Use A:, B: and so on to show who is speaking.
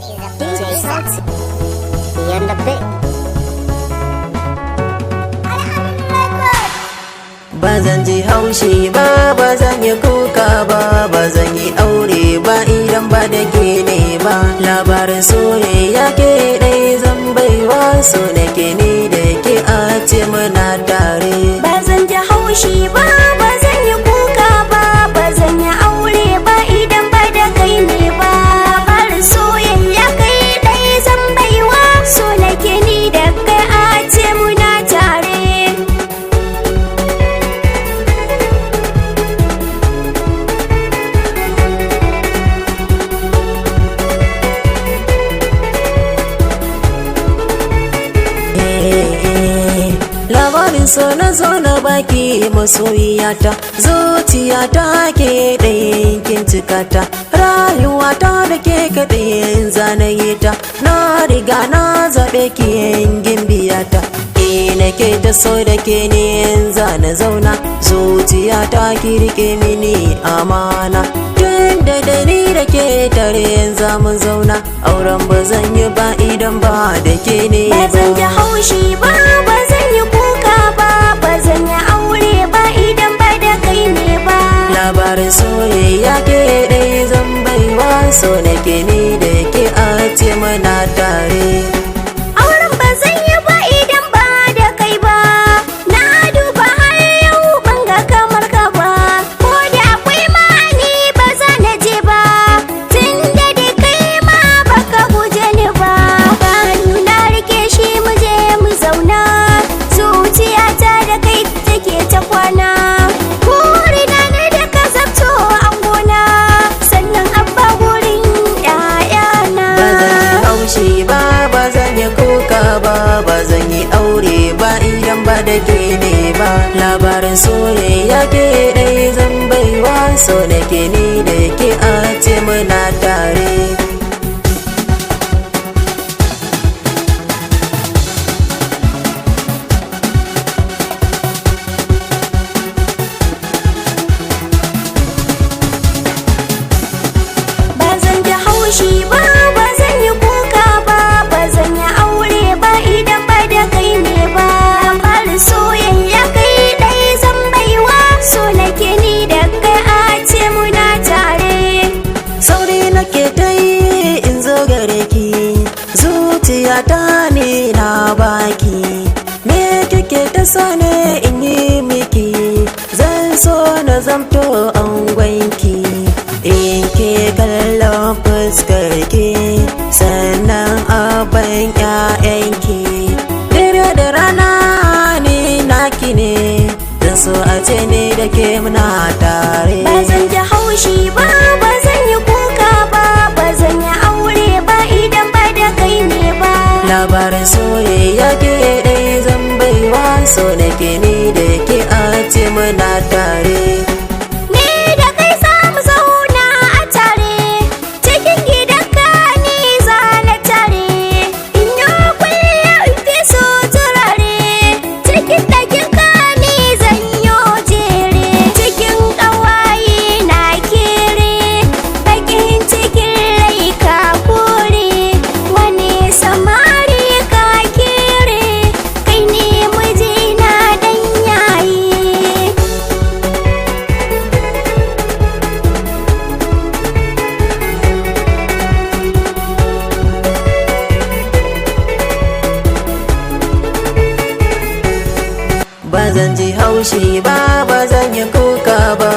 A: DJ Sats, beyond the bit.
B: Ba zan ji haushi ba, ba zan yi kuka ba, ba zan yi aure ba idan ba da ke ne ba. Labarin soyayya ke ɗai zan baiwa, so nake ni da ke a ce muna tare.
C: Ba zan ji haushi ba, ba zan yi kuka ba, ba zan yi aure ba idan ba da kai ne ba. Labarin soyayya kai ɗai zan baiwa, so nake ni da kai a ce muna tare.
B: Labarin so na zo na baki masoyiyata, zuciyata ke ɗayan kin cikata, rayuwata da ke kaɗayan zanaye ta, na riga na zaɓe ki yin gimbiyata. Nake ta so da ke ne zana zauna, zuciyata ki rike mini amana. Tun da ni da ke tare za mu zauna, auren ba zan yi ba idan ba da ke ne ba.
C: Ba zan ji haushi ba, ba zan yi kuka ba, ba zan yi aure ba idan ba da kai ne ba.
B: Labarin soyayya ke ɗai zan baiwa, so nake ni da ke a ce muna tare.
C: Auren ba zan yi ba idan ba da kai ba, na duba har yau ban ga kamar ka ba. Ko da akwai mani ba za na je ba, tun da dai kai ma baka guje ni ba. Hannu na rike shi mu je mu zauna, zuciyata da kai take ta kwana. Burina ne da ka zabto an gona, sannan abba gurin ƴaƴana.
B: Ba zan yi haushi ba, ba zan yi kuka ba, ba zan yi aure ba idan ba da ke ne ba. Labarin soyayya ke ɗai zan baiwa, so nake ni da ke a ce muna tare.
C: Ba zan ji haushi ba, ba zan yi kuka ba, ba zan yi aure ba idan ba da kai ne ba. Labarin soyayya kai ɗai zan baiwa, so nake ni da kai a ce muna tare.
B: Sauri nake ta yi in zo gare ki, zuciyata ne na baki. Me kike ta sane in yi miki, zan so na zamto angonki. In ke kallon fuskar ki, sannan abin ƴaƴanki. Dare da rana ni naki ne, zan so a ce ni da ke muna tare.
C: Ba zan ji haushi ba, ba zan yi kuka ba, ba zan yi aure ba idan ba da kai ne ba.
B: Labarin soyayya ke ɗai zan baiwa, so nake ni da ke a ce muna tare.
C: Ni da kai za mu zauna a tare, cikin gidanka ni za na tare. In yi kwalliya in fi so turare, cikin ɗakinka ni zan yi jere. Cikin ƙawaye na kere, baƙin cikin rai ka kore. Wani samari ka kere, kai ne mijina dan yayi.
B: Ba zan ji haushi ba, ba zan yi kuka ba,